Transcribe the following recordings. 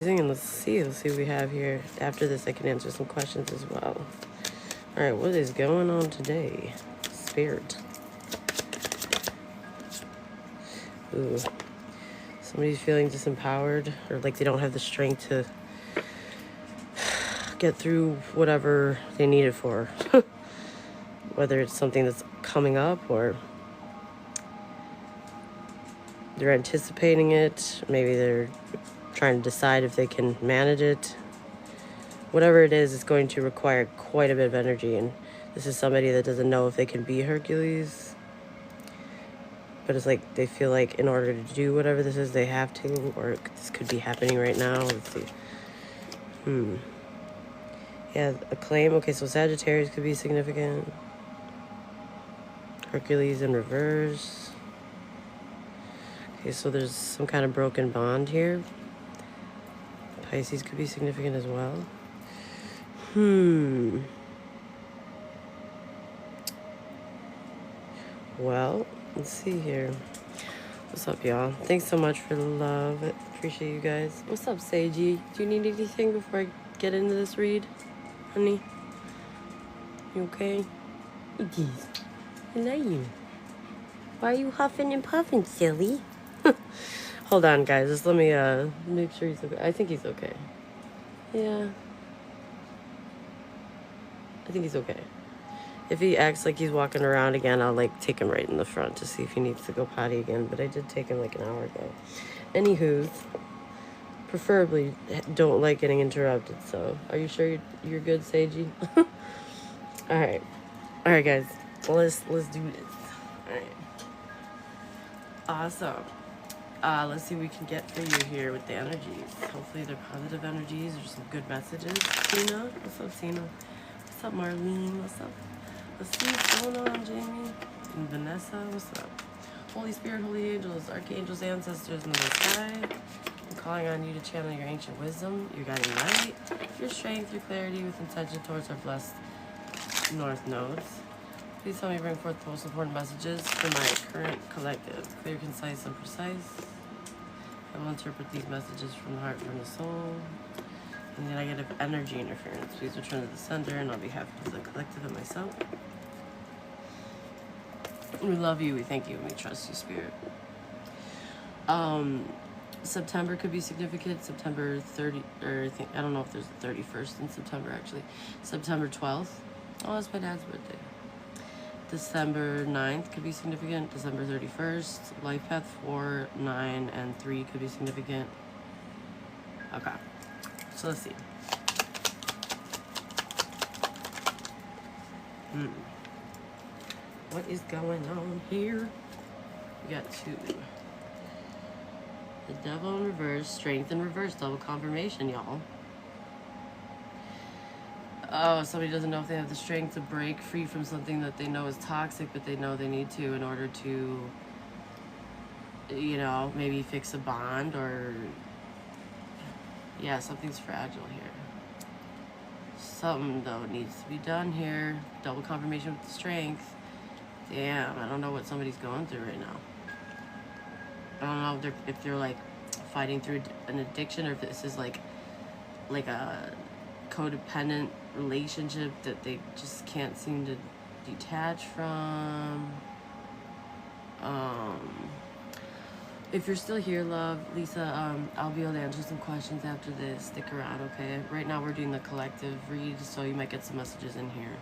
And let's see what we have here. After this, I can answer some questions as well. All right, what is going on today? Spirit. Ooh. Somebody's feeling disempowered, or like they don't have the strength to get through whatever they need it for. Whether it's something that's coming up or they're anticipating it. Maybe they're trying to decide if they can manage it. Whatever it is, it's going to require quite a bit of energy. And this is somebody that doesn't know if they can be Hercules. But it's like they feel like in order to do whatever this is, they have to. Or this could be happening right now. Let's see. Yeah, a claim. Okay, so Sagittarius could be significant. Hercules in reverse. Okay, so there's some kind of broken bond here. Pisces could be significant as well. Well, let's see here. What's up, y'all? Thanks so much for the love. Appreciate you guys. What's up, Seiji? Do you need anything before I get into this read? Honey? You okay? It is. Hello, you. Why are you huffing and puffing, silly? Hold on, guys. Just let me make sure he's okay. I think he's okay. Yeah. I think he's okay. If he acts like he's walking around again, I'll like take him right in the front to see if he needs to go potty again. But I did take him like an hour ago. Anywho, preferably don't like getting interrupted. So, are you sure you're good, Seiji? All right, guys. Let's do this. All right. Awesome. Let's see what we can get for you here with the energies. Hopefully they're positive energies or some good messages. Tina, what's up, Tina? What's up, Marlene? What's up? Let's see what's going on, Jamie. And Vanessa, what's up? Holy Spirit, holy angels, archangels, ancestors in the sky. I'm calling on you to channel your ancient wisdom, your guiding light, your strength, your clarity with intention towards our blessed north nodes. Please help me bring forth the most important messages for my current collective. Clear, concise, and precise. I will interpret these messages from the heart and from the soul. And the negative energy interference, please return to the sender and on behalf of the collective and myself. We love you, we thank you, and we trust you, Spirit. September could be significant. September 30, or I don't know if there's the 31st in September, actually. September 12th. Oh, that's my dad's birthday. December 9th could be significant. December 31st. Life path 4, 9, and 3 could be significant. Okay. So let's see. What is going on here? We got 2. The devil in reverse, strength in reverse, double confirmation, y'all. Oh, somebody doesn't know if they have the strength to break free from something that they know is toxic, but they know they need to in order to, you know, maybe fix a bond or, yeah, something's fragile here. Something, though, needs to be done here. Double confirmation with the strength. Damn, I don't know what somebody's going through right now. I don't know if they're like fighting through an addiction or if this is like a codependent relationship that they just can't seem to detach from. If you're still here, love, Lisa, I'll be able to answer some questions after this. Stick around, okay? Right now we're doing the collective read, so you might get some messages in here.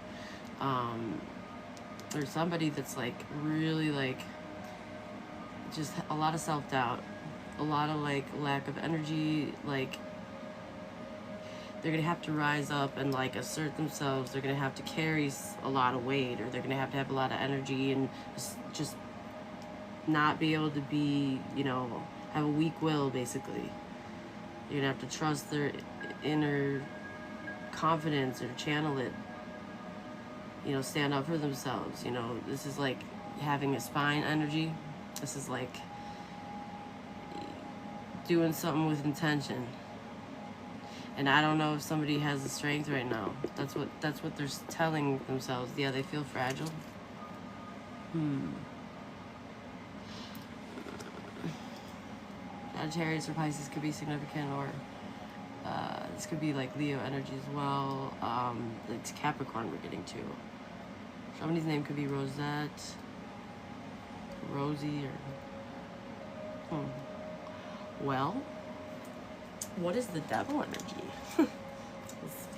There's somebody that's like really like just a lot of self-doubt, a lot of like lack of energy, like they're gonna have to rise up and like assert themselves. They're gonna have to carry a lot of weight, or they're gonna have a lot of energy and just not be able to be, you know, have a weak will, basically. You're gonna have to trust their inner confidence or channel it, you know, stand up for themselves. You know, this is like having a spine energy. This is like doing something with intention. And I don't know if somebody has the strength right now. That's what they're telling themselves. Yeah, they feel fragile. Sagittarius or Pisces could be significant, or This could be like Leo energy as well. It's Capricorn we're getting to. Somebody's name could be Rosette, Rosie, or well, what is the devil energy?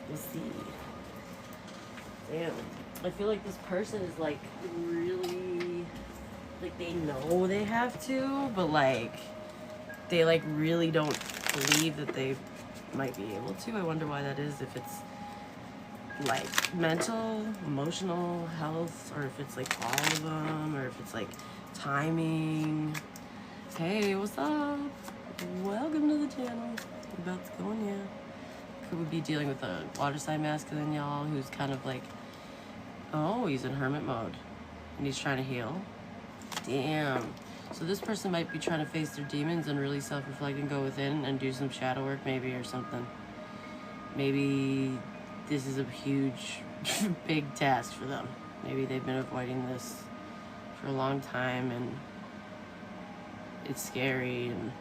Let's see. Damn, I feel like this person is like really, like they know they have to, but like they like really don't believe that they might be able to. I wonder why that is, if it's like mental, emotional health, or if it's like all of them, or if it's like timing. Hey, what's up? Welcome to the channel. We're about to go in here. Could we be dealing with a water sign masculine, y'all, who's kind of like, oh, he's in hermit mode and he's trying to heal. Damn. So this person might be trying to face their demons and really self-reflect and go within and do some shadow work maybe, or something. Maybe this is a huge, big task for them. Maybe they've been avoiding this for a long time and it's scary and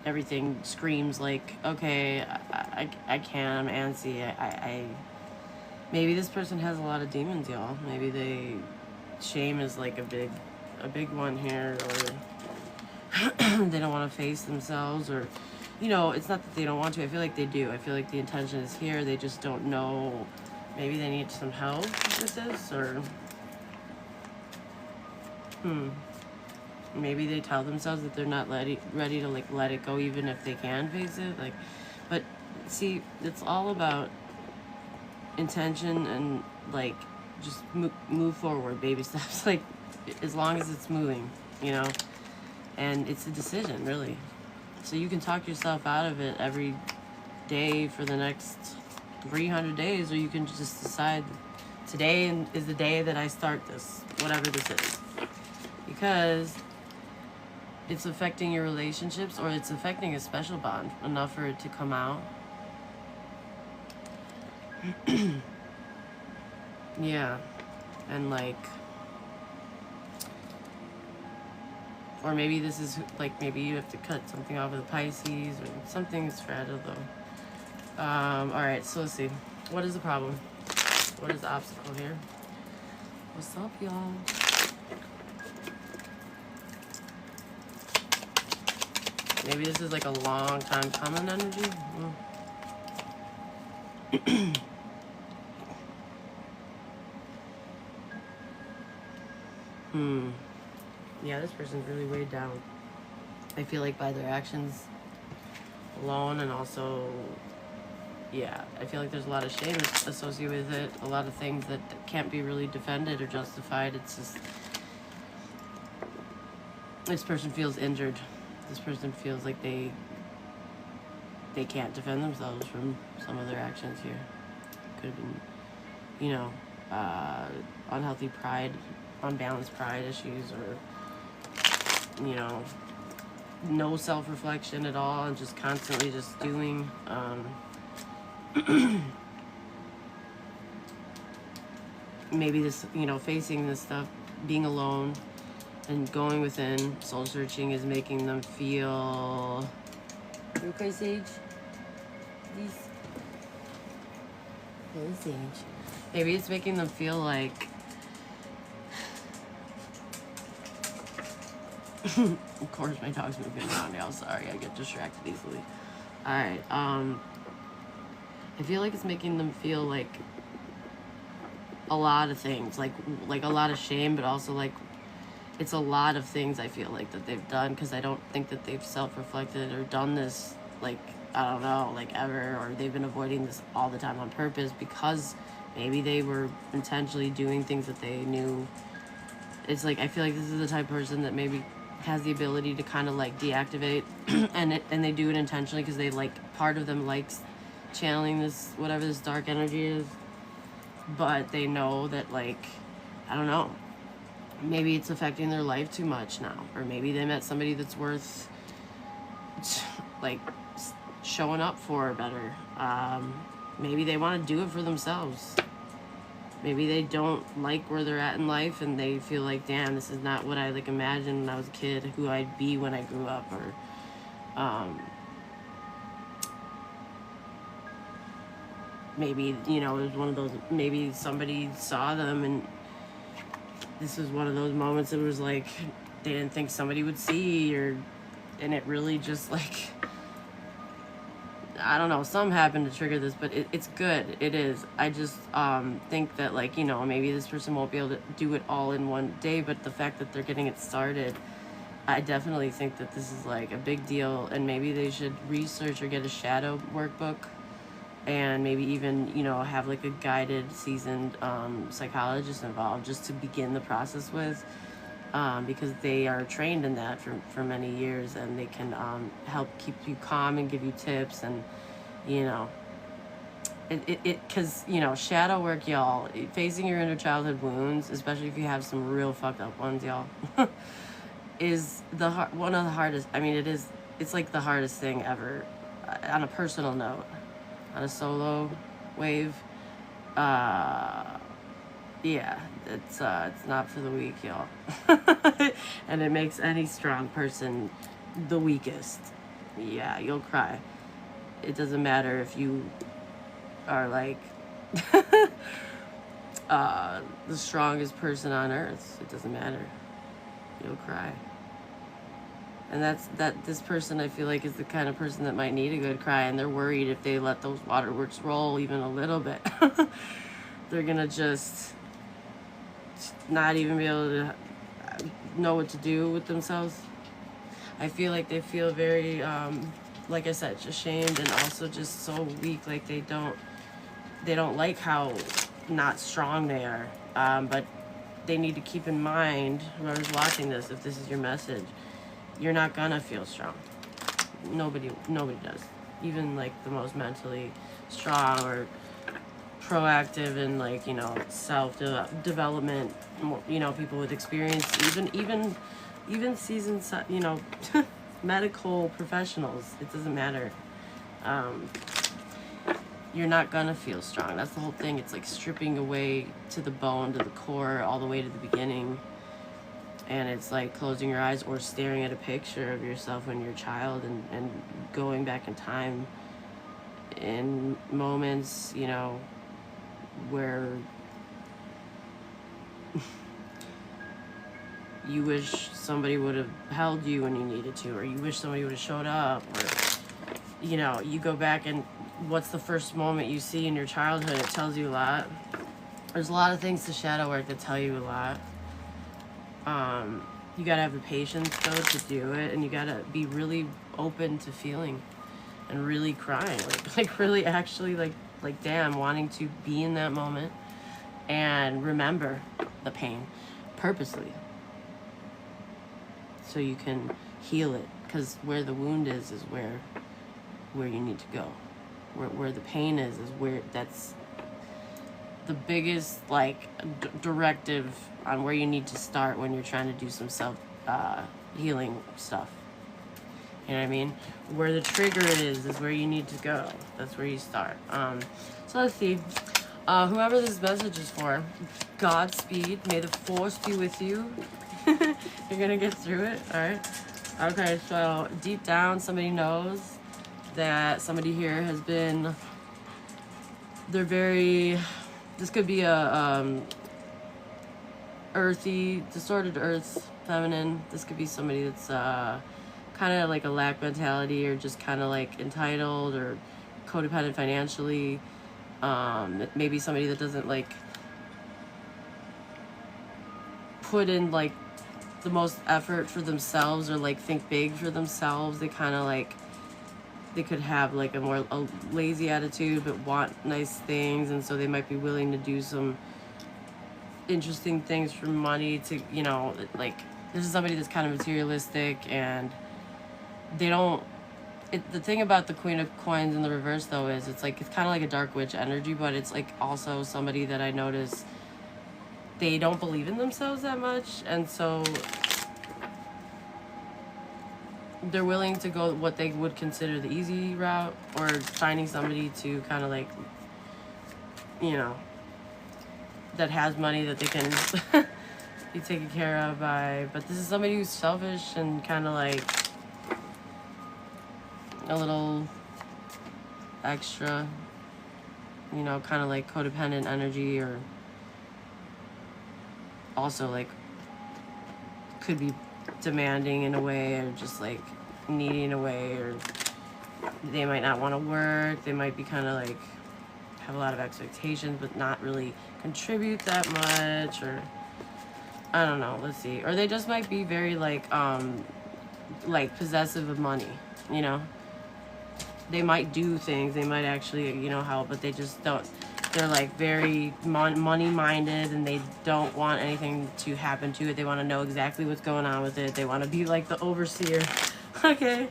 everything screams like, okay, I can't, I'm antsy, maybe this person has a lot of demons, y'all. Maybe shame is like a big one here, or they don't want to face themselves, or, you know, it's not that they don't want to. I feel like they do. I feel like the intention is here. They just don't know. Maybe they need some help with this, or maybe they tell themselves that they're not ready to like let it go, even if they can face it. Like, but see, it's all about intention and like just move forward, baby steps. Like, as long as it's moving, you know, and it's a decision, really. So you can talk yourself out of it every day for the next 300 days, or you can just decide today is the day that I start this, whatever this is, because it's affecting your relationships, or it's affecting a special bond enough for it to come out. Yeah, and like, or maybe this is like, maybe you have to cut something off with the Pisces, or something's fragile though. All right, so let's see. What is the problem? What is the obstacle here? What's up, y'all? Maybe this is like a long time coming energy. Yeah, this person's really weighed down. I feel like by their actions alone, and also, yeah, I feel like there's a lot of shame associated with it. A lot of things that can't be really defended or justified. It's just, this person feels injured. This person feels like they can't defend themselves from some of their actions here. Could have been, you know, unhealthy pride, unbalanced pride issues, or, you know, no self-reflection at all, and just constantly just doing. Maybe this, you know, facing this stuff, being alone and going within, soul searching, is making them feel. You okay, Sage? These. Hey, Sage. Maybe it's making them feel like. Of course, my dog's moving around, y'all. Sorry, I get distracted easily. Alright, I feel like it's making them feel like a lot of things, like a lot of shame, but also like it's a lot of things I feel like that they've done, because I don't think that they've self-reflected or done this, like, I don't know, like ever, or they've been avoiding this all the time on purpose, because maybe they were intentionally doing things that they knew. It's like, I feel like this is the type of person that maybe has the ability to kind of like deactivate and they do it intentionally, because they like, part of them likes channeling this, whatever this dark energy is, but they know that, like, I don't know, maybe it's affecting their life too much now, or maybe they met somebody that's worth like showing up for better. Maybe they want to do it for themselves. Maybe they don't like where they're at in life, and they feel like, damn, this is not what I like imagined when I was a kid, who I'd be when I grew up, or maybe, you know, it was one of those, maybe somebody saw them and this was one of those moments that was like they didn't think somebody would see, and it really just like, I don't know, something happened to trigger this, but it's good. It is. I just think that, like, you know, maybe this person won't be able to do it all in one day, but the fact that they're getting it started, I definitely think that this is like a big deal, and maybe they should research or get a shadow workbook, and maybe even, you know, have like a guided, seasoned psychologist involved just to begin the process with, because they are trained in that for many years, and they can help keep you calm and give you tips, and, you know, because, you know, shadow work, y'all, facing your inner childhood wounds, especially if you have some real fucked up ones, y'all, is one of the hardest. I mean, it's like the hardest thing ever, on a personal note. On a solo wave, yeah, it's not for the weak, y'all. And it makes any strong person the weakest. Yeah, you'll cry. It doesn't matter if you are like the strongest person on earth. It doesn't matter. You'll cry. And this person, I feel like, is the kind of person that might need a good cry, and they're worried if they let those waterworks roll even a little bit, they're gonna just not even be able to know what to do with themselves. I feel like they feel very, like I said, ashamed, and also just so weak, like they don't like how not strong they are. But they need to keep in mind, whoever's watching this, if this is your message, you're not gonna feel strong. Nobody does. Even like the most mentally strong or proactive and, like, you know, self-development, you know, people with experience, even seasoned, you know, medical professionals, it doesn't matter. You're not gonna feel strong. That's the whole thing. It's like stripping away to the bone, to the core, all the way to the beginning. And it's like closing your eyes or staring at a picture of yourself when you're a child, and going back in time in moments, you know, where you wish somebody would have held you when you needed to, or you wish somebody would have showed up, or, you know, you go back and what's the first moment you see in your childhood? It tells you a lot. There's a lot of things to shadow work that tell you a lot. You gotta have the patience, though, to do it, and you gotta be really open to feeling and really crying, like really actually, like damn, wanting to be in that moment and remember the pain purposely so you can heal it, because where the wound is where you need to go. Where the pain is where, that's the biggest, like, directive on where you need to start when you're trying to do some self healing stuff. You know what I mean? Where the trigger is where you need to go. That's where you start. So let's see. Whoever this message is for, Godspeed. May the force be with you. You're gonna get through it. All right. Okay. So deep down, somebody knows that somebody here has been. They're very. This could be a earthy, distorted earth, feminine. This could be somebody that's kind of like a lack mentality, or just kind of like entitled or codependent financially. Maybe somebody that doesn't like put in like the most effort for themselves, or like think big for themselves. They kind of like, they could have like a lazy attitude but want nice things, and so they might be willing to do some interesting things for money to, you know, like, this is somebody that's kind of materialistic, and they don't, the thing about the Queen of Coins in the reverse, though, is it's like, it's kind of like a dark witch energy, but it's like also somebody that I notice they don't believe in themselves that much, and so they're willing to go what they would consider the easy route, or finding somebody to kind of like, you know, that has money that they can be taken care of by. But this is somebody who's selfish and kind of like a little extra. you know, kind of like codependent energy, or also like could be demanding in a way, or just like needy in a way, or they might not want to work. They might be kind of like have a lot of expectations but not really contribute that much, or I don't know, let's see. Or they just might be very like possessive of money, you know. They might do things, they might actually, you know, help, but they just don't. They're like very money minded, and they don't want anything to happen to it. They want to know exactly what's going on with it. They want to be like the overseer. Okay.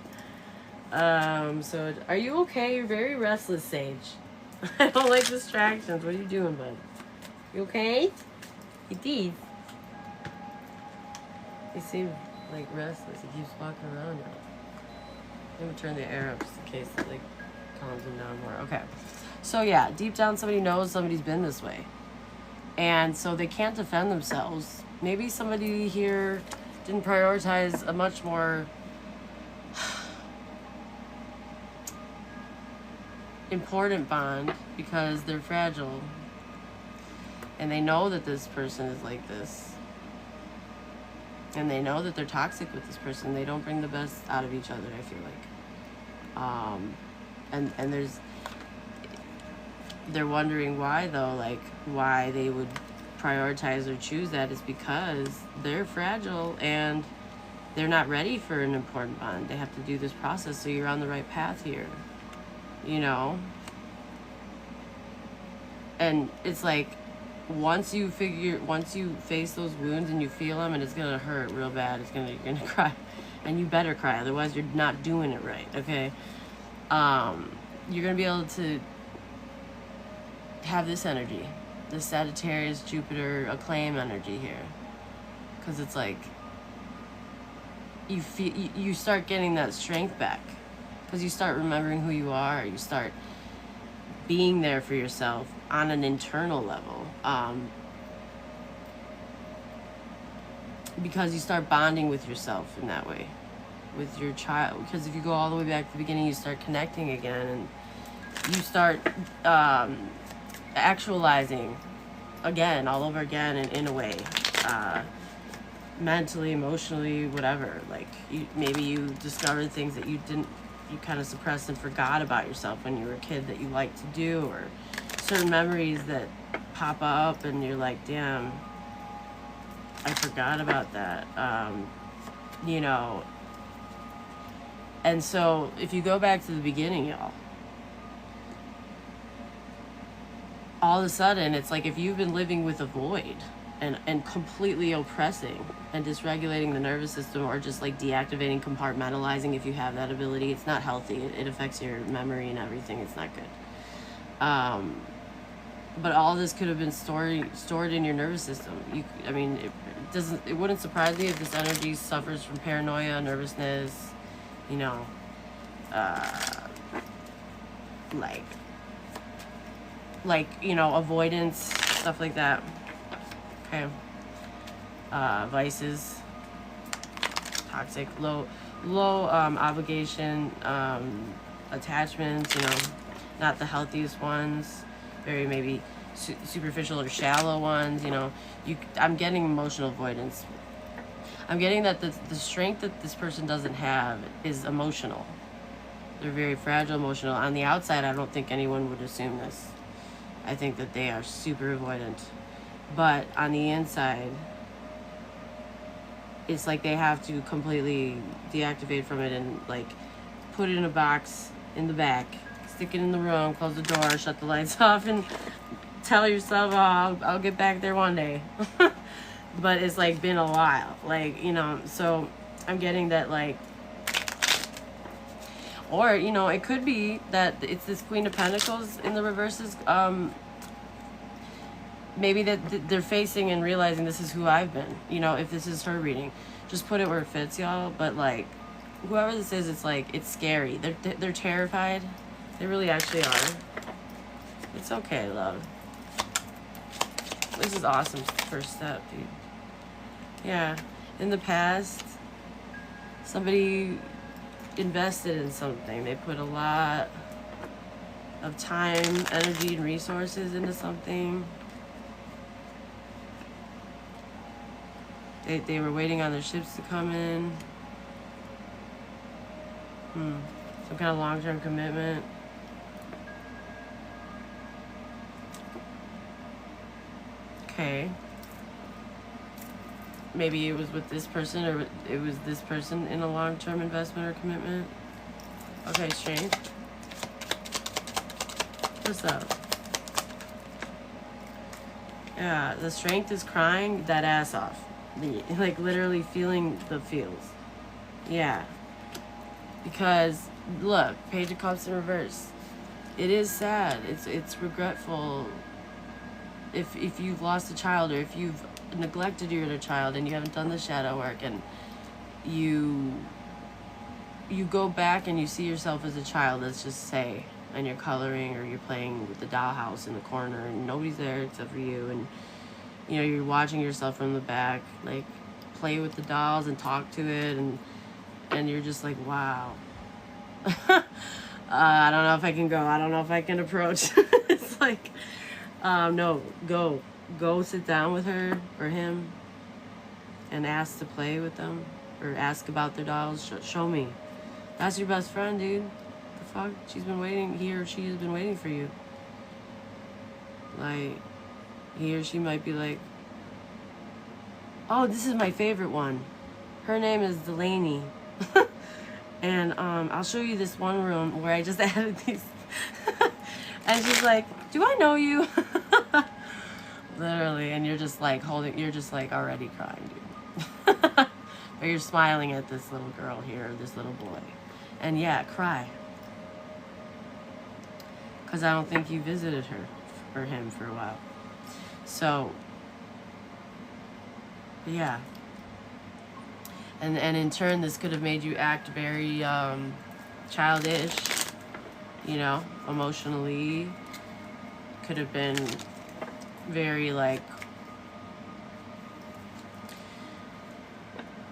So are you okay? You're very restless, Sage. I don't like distractions. What are you doing, bud? You okay? You did. He seems like restless. He keeps walking around now. I'm gonna turn the air up just in case it like calms him down more. Okay. So yeah, deep down somebody knows somebody's been this way. And so they can't defend themselves. Maybe somebody here didn't prioritize a much more important bond because they're fragile. And they know that this person is like this. And they know that they're toxic with this person. They don't bring the best out of each other, I feel like. And they're wondering why, though, like why they would prioritize or choose that is because they're fragile and they're not ready for an important bond. They have to do this process, so you're on the right path here, you know. And it's like once you face those wounds and you feel them, and it's gonna hurt real bad, you're gonna cry, and you better cry, otherwise you're not doing it right. Okay. You're gonna be able to have this energy, the Sagittarius Jupiter acclaim energy here, because it's like you start getting that strength back, because you start remembering who you are. You start being there for yourself on an internal level, because you start bonding with yourself in that way, with your child. Because if you go all the way back to the beginning, you start connecting again, and you start actualizing again, all over again, and in a way, mentally, emotionally, whatever. Like maybe you discovered things that you kind of suppressed and forgot about yourself when you were a kid that you liked to do, or certain memories that pop up and you're like, damn, I forgot about that, you know. And so if you go back to the beginning, y'all, all of a sudden it's like if you've been living with a void and completely oppressing and dysregulating the nervous system, or just like deactivating, compartmentalizing, if you have that ability, it's not healthy. It affects your memory and everything. It's not good. But all this could have been stored in your nervous system. It wouldn't surprise me if this energy suffers from paranoia, nervousness, you know, like you know, avoidance, stuff like that. Okay. Vices, toxic, low obligation, attachments, you know, not the healthiest ones, very maybe superficial or shallow ones, you know. I'm getting emotional avoidance. I'm getting that the strength that this person doesn't have is emotional. They're very fragile, emotional. On the outside, I don't think anyone would assume this. I think that they are super avoidant. But on the inside, it's like they have to completely deactivate from it and like put it in a box in the back, stick it in the room, close the door, shut the lights off, and tell yourself, oh, I'll get back there one day. But it's like been a while, like, you know. So I'm getting that, like, or, you know, it could be that it's this Queen of Pentacles in the reverses. Maybe that they're facing and realizing this is who I've been. You know, if this is her reading, just put it where it fits, y'all. But like, whoever this is, it's like, it's scary. They're terrified. They really actually are. It's okay, love. This is awesome first step, dude. Yeah, in the past, somebody invested in something. They put a lot of time, energy, and resources into something. They were waiting on their ships to come in. Some kind of long-term commitment. Okay. Maybe it was with this person, or it was this person in a long-term investment or commitment. Okay, strength. What's up? Yeah, the strength is crying that ass off. Like literally feeling the feels. Yeah. Because look, Page of Cups in reverse. It is sad. It's regretful. If you've lost a child, or if you've neglected your inner child and you haven't done the shadow work, and you go back and you see yourself as a child, let's just say, and you're coloring or you're playing with the dollhouse in the corner and nobody's there except for you, and you know, you're watching yourself from the back, like play with the dolls and talk to it, and you're just like, wow. I don't know if I can go. I don't know if I can approach. It's like, no, go sit down with her or him and ask to play with them, or ask about their dolls. Show me. That's your best friend, dude. The fuck? She's been waiting. He or she has been waiting for you. Like, he or she might be like, oh, this is my favorite one. Her name is Delaney. And I'll show you this one room where I just added these. And she's like, do I know you? Literally. And you're just like you're just like already crying, dude. But you're smiling at this little girl here, this little boy. And yeah, cry. Because I don't think you visited her or him for a while. So, yeah. And in turn, this could have made you act very childish, you know, emotionally. Could have been very, like,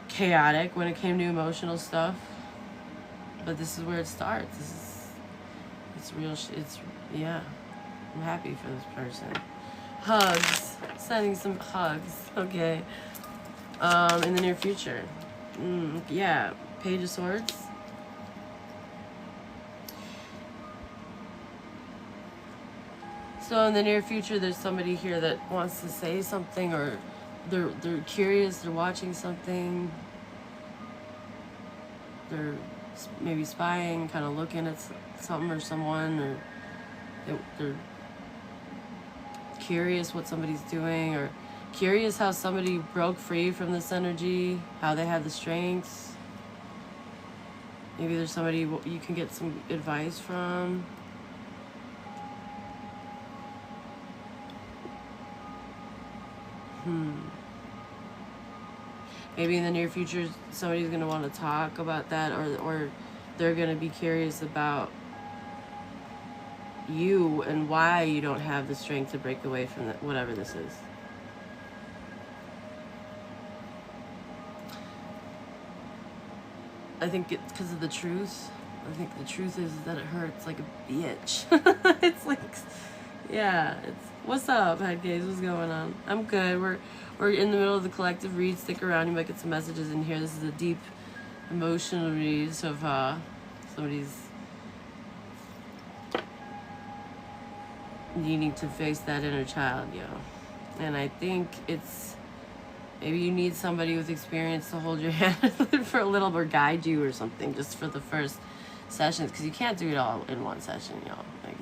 chaotic when it came to emotional stuff. But this is where it starts. It's real, yeah. I'm happy for this person. Hugs. Sending some hugs. Okay. In the near future. Yeah, Page of Swords. So in the near future, there's somebody here that wants to say something, or they're curious, they're watching something, they're maybe spying, kind of looking at something or someone, or they're curious what somebody's doing, or curious how somebody broke free from this energy, how they have the strength. Maybe there's somebody you can get some advice from. Maybe in the near future, somebody's going to want to talk about that, or they're going to be curious about you and why you don't have the strength to break away from whatever this is. I think it's because of the truth. I think the truth is that it hurts like a bitch. It's like, yeah. What's up, head gaze? What's going on? I'm good. We're in the middle of the collective read. Stick around. You might get some messages in here. This is a deep, emotional read of somebody's needing to face that inner child, yo. And I think it's, maybe you need somebody with experience to hold your hand for a little, or guide you or something, just for the first sessions, because you can't do it all in one session, y'all. Like,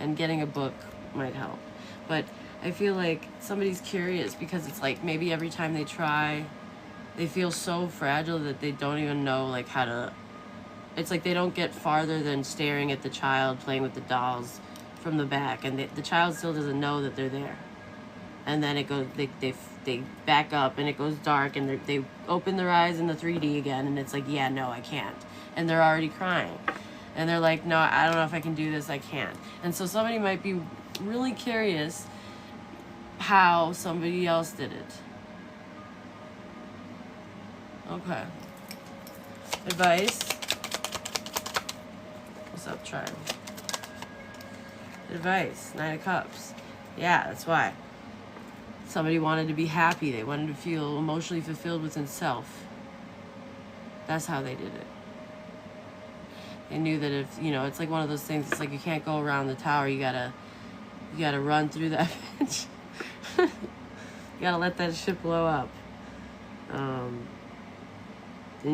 and getting a book might help. But I feel like somebody's curious, because it's like maybe every time they try, they feel so fragile that they don't even know like how to, it's like they don't get farther than staring at the child playing with the dolls from the back, and the child still doesn't know that they're there. And then it goes, they back up, and it goes dark, and they open their eyes in the 3D again, and it's like, yeah, no, I can't. And they're already crying. And they're like, no, I don't know if I can do this, I can't. And so somebody might be really curious how somebody else did it. Okay. Advice. What's up, tribe? Advice, Nine of Cups. Yeah, that's why. Somebody wanted to be happy. They wanted to feel emotionally fulfilled within self. That's how they did it. They knew that if, you know, it's like one of those things, it's like you can't go around the tower. You gotta run through that bitch. You gotta let that shit blow up. And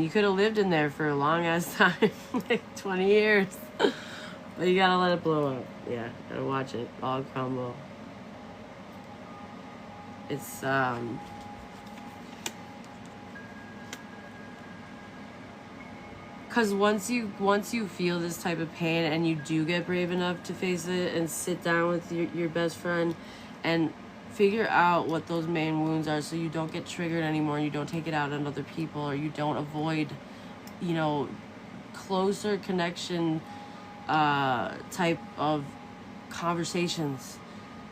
you could have lived in there for a long ass time, like 20 years. But you gotta let it blow up. Yeah, gotta watch it all crumble. It's because once you feel this type of pain and you do get brave enough to face it and sit down with your best friend and figure out what those main wounds are, so you don't get triggered anymore and you don't take it out on other people, or you don't avoid, you know, closer connection type of conversations,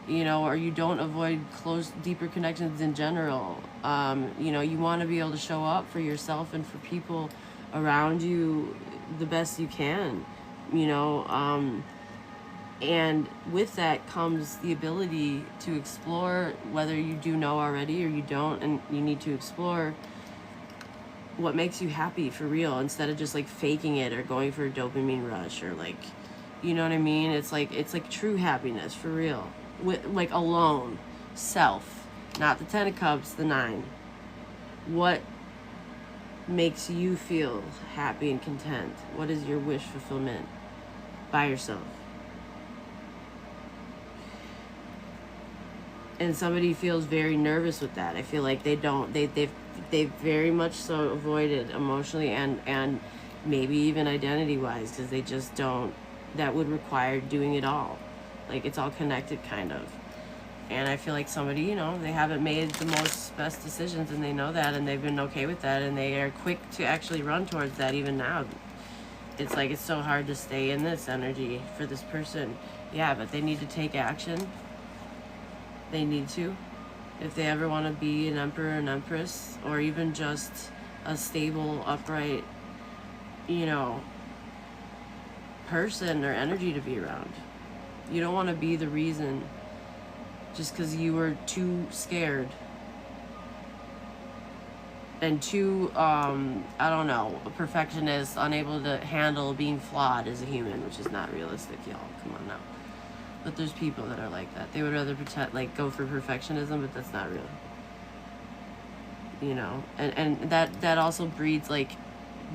you know, or you don't avoid close, deeper connections in general. You know, you want to be able to show up for yourself and for people around you the best you can, you know, and with that comes the ability to explore, whether you do know already or you don't, and you need to explore what makes you happy for real, instead of just like faking it or going for a dopamine rush, or like, you know what I mean? It's like true happiness for real, with like alone, self, not the 10 of Cups, the 9. What makes you feel happy and content? What is your wish fulfillment by yourself? And somebody feels very nervous with that. I feel like they've very much so avoided emotionally and maybe even identity wise, because they just don't, that would require doing it all, like it's all connected kind of. And I feel like somebody, you know, they haven't made the most best decisions, and they know that, and they've been okay with that, and they are quick to actually run towards that even now. It's like, it's so hard to stay in this energy for this person. Yeah, but they need to take action. They need to. If they ever want to be an emperor and empress, or even just a stable, upright, you know, person or energy to be around. You don't want to be the reason just because you were too scared and too, I don't know, a perfectionist, unable to handle being flawed as a human, which is not realistic, y'all. Come on now. But there's people that are like that. They would rather go for perfectionism, but that's not real. You know, and that also breeds like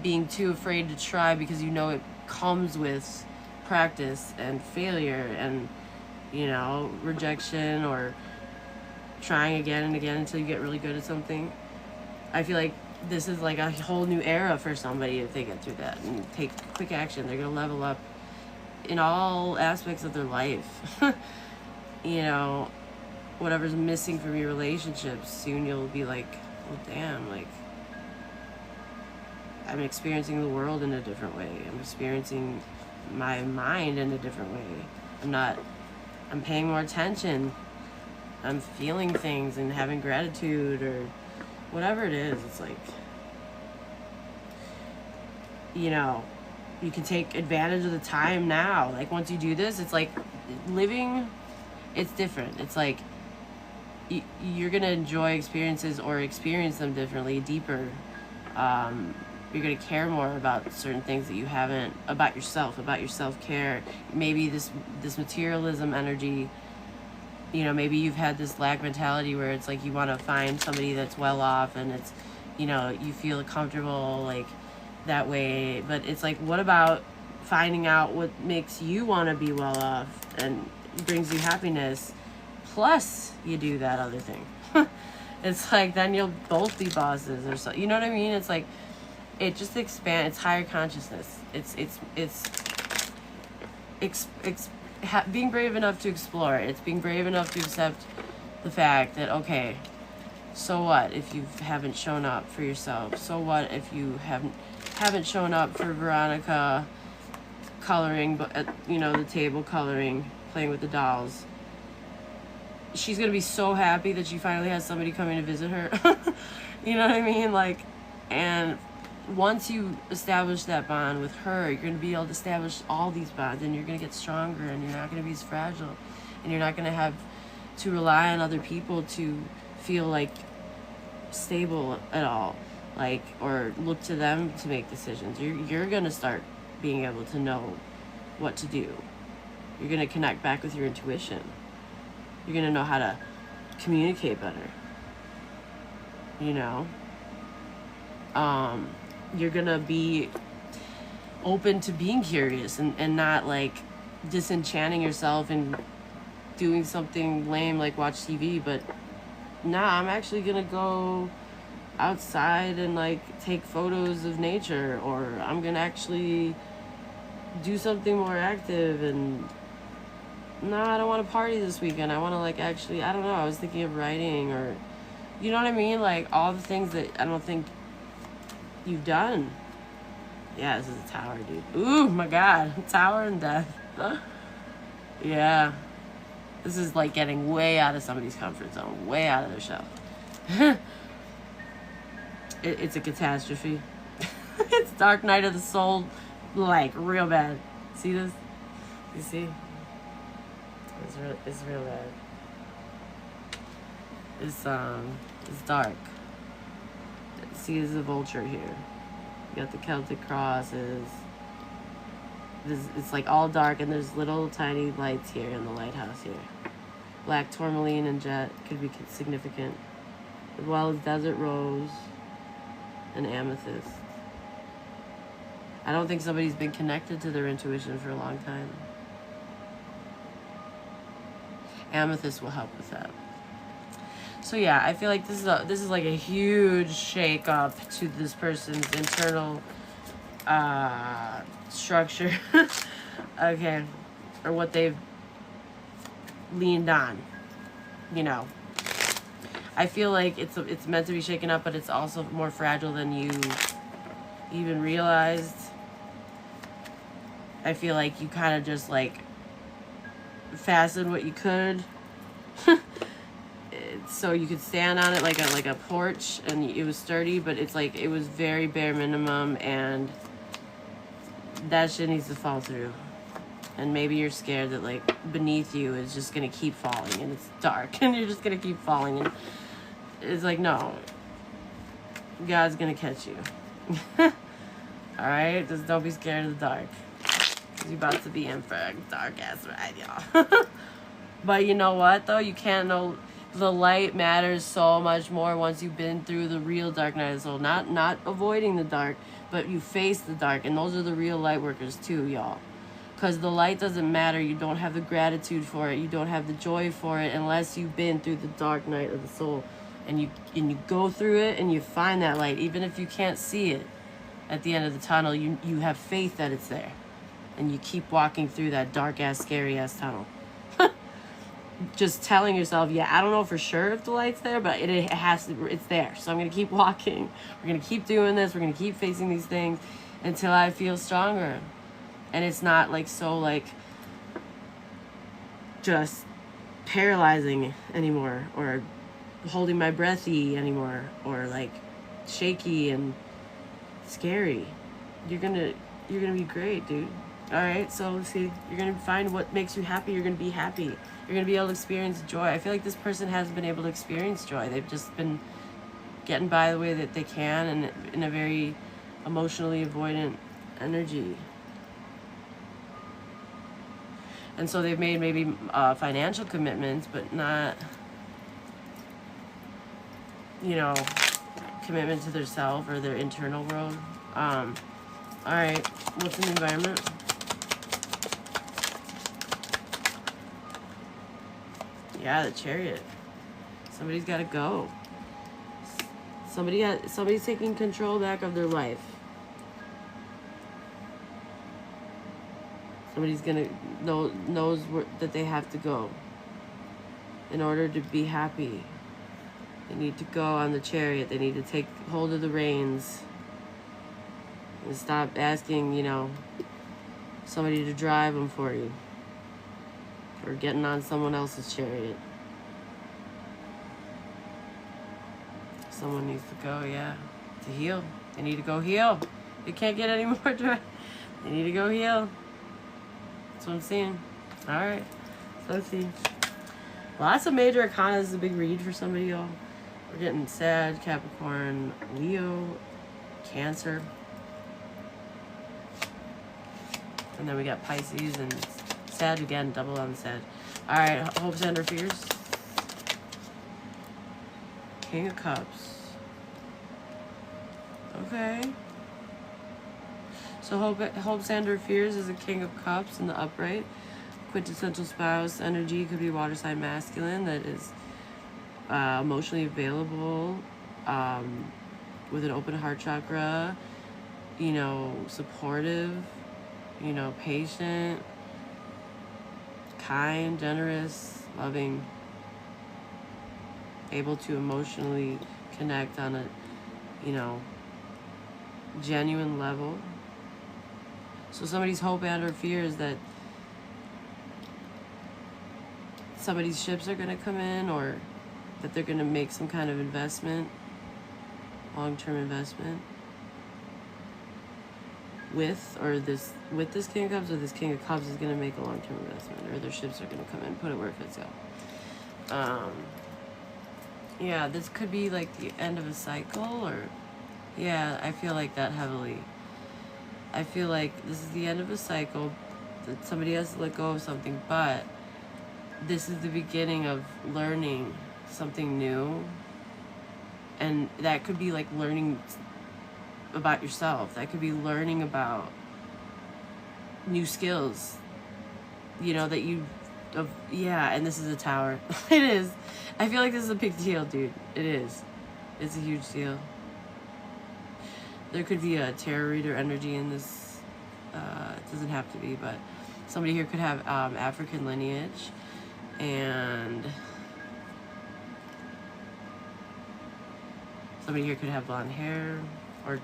being too afraid to try, because you know it comes with practice and failure and, you know, rejection, or trying again and again until you get really good at something. I feel like this is like a whole new era for somebody if they get through that and take quick action. They're gonna level up in all aspects of their life. You know, whatever's missing from your relationships, soon you'll be like, well, damn, like, I'm experiencing the world in a different way. I'm experiencing my mind in a different way. I'm paying more attention. I'm feeling things and having gratitude, or whatever it is. It's like, you know, you can take advantage of the time now. Like, once you do this, it's like living, it's different. It's like you're gonna enjoy experiences, or experience them differently, deeper. You're gonna care more about certain things that you haven't, about yourself, about your self-care. Maybe this materialism energy, you know, maybe you've had this lack mentality where it's like you want to find somebody that's well off, and it's, you know, you feel comfortable like that way. But it's like, what about finding out what makes you want to be well off and brings you happiness, plus you do that other thing. It's like, then you'll both be bosses or so, you know what I mean? It's like, it just expands. It's higher consciousness. Being brave enough to explore. It's being brave enough to accept the fact that, okay, so what if you haven't shown up for yourself? So what if you haven't shown up for Veronica coloring, but you know, the table coloring, playing with the dolls? She's gonna be so happy that she finally has somebody coming to visit her. You know what I mean? Like, and once you establish that bond with her, you're going to be able to establish all these bonds, and you're going to get stronger, and you're not going to be as fragile, and you're not going to have to rely on other people to feel like stable at all, like, or look to them to make decisions. You're going to start being able to know what to do. You're going to connect back with your intuition. You're going to know how to communicate better, you know. You're going to be open to being curious, and not like disenchanting yourself and doing something lame like watch TV, but nah, I'm actually gonna go outside and like take photos of nature, or I'm gonna actually do something more active. And no, I don't want to party this weekend. I want to like actually, I don't know, I was thinking of writing, or you know what I mean, like all the things that I don't think you've done. Yeah, this is a tower, dude. Ooh, my God. Tower and death. Yeah. This is like getting way out of somebody's comfort zone. Way out of their shell. It's a catastrophe. It's Dark Night of the Soul. Like, real bad. See this? You see? It's real bad. It's dark. See, there's a vulture here. You got the Celtic crosses. It's like all dark, and there's little tiny lights here in the lighthouse here. Black tourmaline and jet could be significant, as well as desert rose and amethyst. I don't think somebody's been connected to their intuition for a long time. Amethyst will help with that. So yeah, I feel like this is like a huge shake up to this person's internal structure. Okay, or what they've leaned on, you know. I feel like it's meant to be shaken up, but it's also more fragile than you even realized. I feel like you kind of just like fastened what you could so you could stand on it like a porch, and it was sturdy, but it's like it was very bare minimum, and that shit needs to fall through. And maybe you're scared that like beneath you is just gonna keep falling, and it's dark, and you're just gonna keep falling, and it's like, no, God's gonna catch you. All right, just don't be scared of the dark, because you're about to be in for a dark ass ride, y'all. But you know what though, you can't know. The light matters so much more once you've been through the real dark night of the soul. Not avoiding the dark, but you face the dark. And those are the real light workers too, y'all. Because the light doesn't matter. You don't have the gratitude for it. You don't have the joy for it unless you've been through the dark night of the soul. And you go through it and you find that light. Even if you can't see it at the end of the tunnel, you have faith that it's there. And you keep walking through that dark-ass, scary-ass tunnel. Just telling yourself, yeah, I don't know for sure if the light's there, but it has to, it's there. So I'm going to keep walking. We're going to keep doing this. We're going to keep facing these things until I feel stronger. And it's not like so like just paralyzing anymore, or holding my breathy anymore, or like shaky and scary. You're going to be great, dude. All right. So see, you're going to find what makes you happy. You're going to be happy. You're going to be able to experience joy. I feel like this person hasn't been able to experience joy. They've just been getting by the way that they can, and in a very emotionally avoidant energy. And so they've made maybe financial commitments, but not, you know, commitment to their self or their internal world. All right, what's in the environment? Yeah, the Chariot. Somebody's got to go. Somebody's taking control back of their life. Somebody's gonna knows that they have to go. In order to be happy, they need to go on the Chariot. They need to take hold of the reins and stop asking, you know, somebody to drive them for you, or getting on someone else's chariot. Someone needs to go, yeah, to heal. They need to go heal. They can't get any more dry. They need to go heal. That's what I'm seeing. All right. So let's see. Lots of major arcana. This is a big read for somebody, y'all. We're getting Sag, Capricorn, Leo, Cancer. And then we got Pisces and Sag again, double on Sag. All right, hopes and or fears. King of Cups. Okay. So hopes and or fears is a King of Cups in the upright. Quintessential spouse energy could be water sign masculine that is emotionally available, with an open heart chakra, you know, supportive, you know, patient, kind, generous, loving, able to emotionally connect on a, you know, genuine level. So somebody's hope and or fear is that somebody's ships are going to come in, or that they're going to make some kind of investment, long-term investment with this King of Cups, or this King of Cups is going to make a long-term investment, or their ships are going to come in, put it where it fits out. Yeah, this could be like the end of a cycle, or yeah, I feel like that heavily. I feel like this is the end of a cycle, that somebody has to let go of something, but this is the beginning of learning something new. And that could be like learning about yourself. That could be learning about new skills, you know, that you, yeah, and this is a tower. It is. I feel like this is a big deal, dude. It is. It's a huge deal. There could be a tarot reader energy in this. It doesn't have to be, but somebody here could have African lineage, and somebody here could have blonde hair, or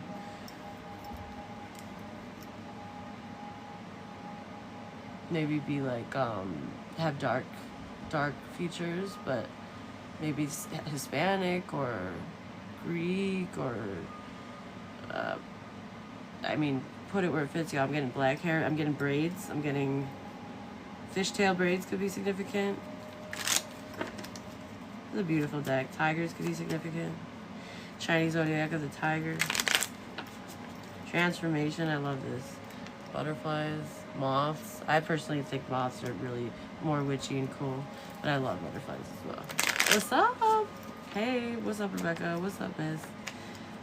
maybe be like have dark features, but maybe Hispanic or Greek, or I mean, put it where it fits you. I'm getting black hair, I'm getting braids, I'm getting fishtail braids could be significant. This is a beautiful deck. Tigers could be significant. Chinese zodiac of the tiger. Transformation, I love this. Butterflies, moths. I personally think moths are really more witchy and cool, but I love butterflies as well. What's up? Hey, what's up, Rebecca? What's up, miss?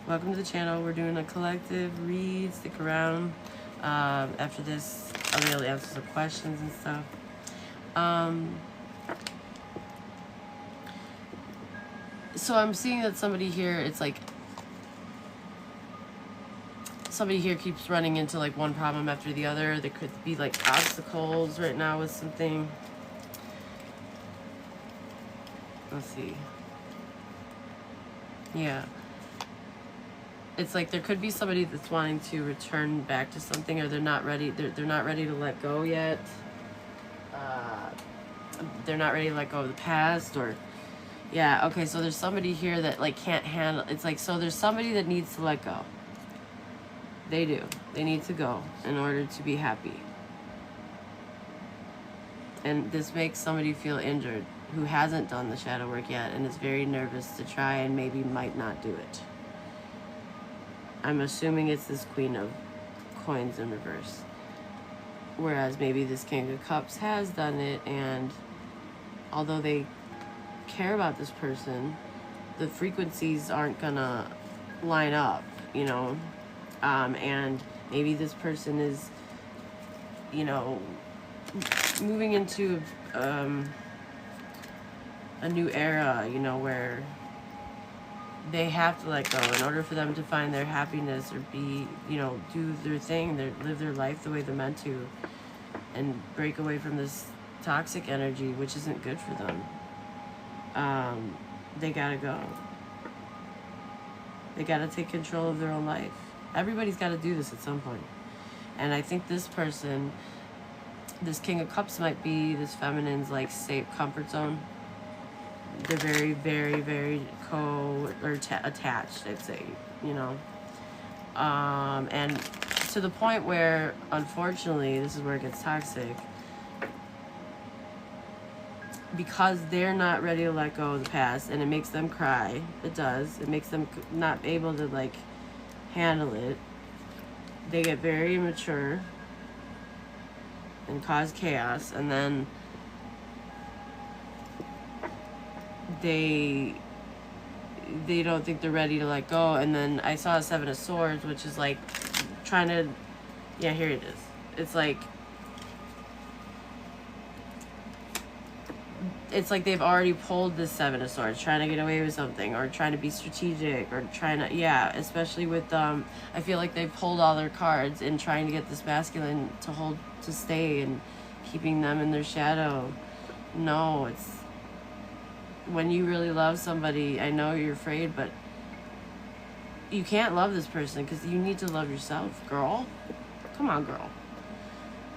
Welcome to the channel. We're doing a collective read. Stick around. After this, I'll be able to answer some questions and stuff. So I'm seeing that somebody here, it's like somebody here keeps running into like one problem after the other. There could be like obstacles right now with something. Let's see. Yeah. It's like there could be somebody that's wanting to return back to something, or they're not ready. They're not ready to let go yet. They're not ready to let go of the past, or yeah. Okay, so there's somebody here that like can't handle. It's like, so there's somebody that needs to let go. They do. They need to go in order to be happy. And this makes somebody feel injured who hasn't done the shadow work yet and is very nervous to try and maybe might not do it. I'm assuming it's this Queen of Coins in reverse. Whereas maybe this King of Cups has done it, and although they care about this person, the frequencies aren't gonna line up, you know? And maybe this person is, you know, moving into a new era, you know, where they have to let go in order for them to find their happiness, or be, you know, do their thing, live their life the way they're meant to, and break away from this toxic energy, which isn't good for them. They gotta go. They gotta take control of their own life. Everybody's gotta do this at some point. And I think this person, this King of Cups, might be this feminine's like safe comfort zone. They're very, very, very attached, I'd say, you know. And to the point where, unfortunately, this is where it gets toxic, because they're not ready to let go of the past, and it makes them cry. It does. It makes them not able to, like, handle it. They get very immature and cause chaos, and then they don't think they're ready to let go. And then I saw a 7 of Swords, which is like trying to, yeah, here it is. It's like they've already pulled this 7 of Swords, trying to get away with something, or trying to be strategic, or trying to, yeah, especially with, I feel like they've pulled all their cards in trying to get this masculine to stay, and keeping them in their shadow. No, it's, when you really love somebody, I know you're afraid, but you can't love this person because you need to love yourself, girl. Come on, girl.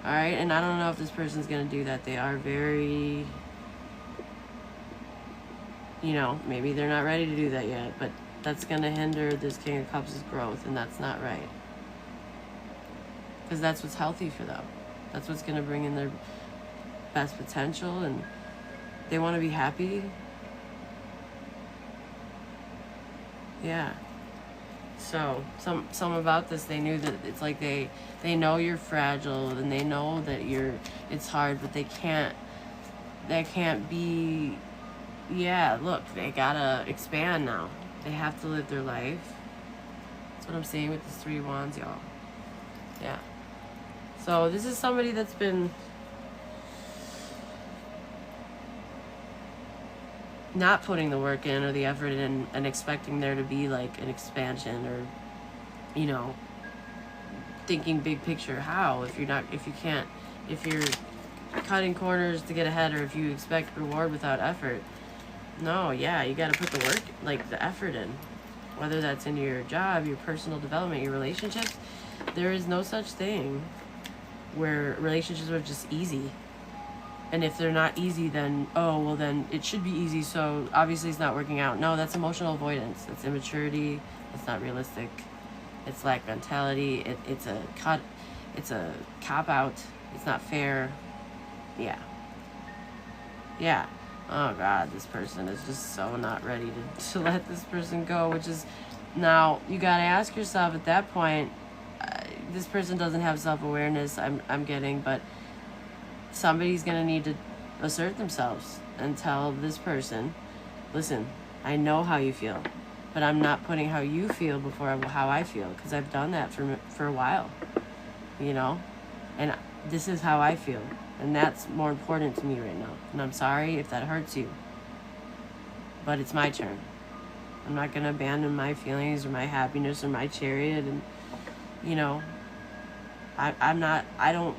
All right, and I don't know if this person's going to do that. They are very, you know, maybe they're not ready to do that yet, but that's going to hinder this King of Cups' growth, and that's not right. Because that's what's healthy for them. That's what's going to bring in their best potential, and they want to be happy. Yeah. So some about this, they knew that it's like they know you're fragile, and they know that it's hard, but they can't be, yeah, look, they gotta expand now. They have to live their life. That's what I'm saying with this 3 of Wands, y'all. Yeah. So this is somebody that's been not putting the work in or the effort in, and expecting there to be like an expansion, or, you know, thinking big picture. How, if you're cutting corners to get ahead, or if you expect reward without effort? No, yeah, you got to put the work, like the effort in, whether that's in your job, your personal development, your relationships. There is no such thing where relationships are just easy. And if they're not easy, then, oh, well, then it should be easy, so obviously it's not working out. No, that's emotional avoidance. That's immaturity. That's not realistic. It's lack mentality. It's a cop-out. It's not fair. Yeah. Yeah. Oh, God, this person is just so not ready to let this person go, which is, now, you got to ask yourself at that point, this person doesn't have self-awareness, I'm getting, but somebody's going to need to assert themselves and tell this person, listen, I know how you feel, but I'm not putting how you feel before how I feel, because I've done that for a while, you know, and this is how I feel, and that's more important to me right now, and I'm sorry if that hurts you, but it's my turn. I'm not going to abandon my feelings or my happiness or my chariot, and, you know, I don't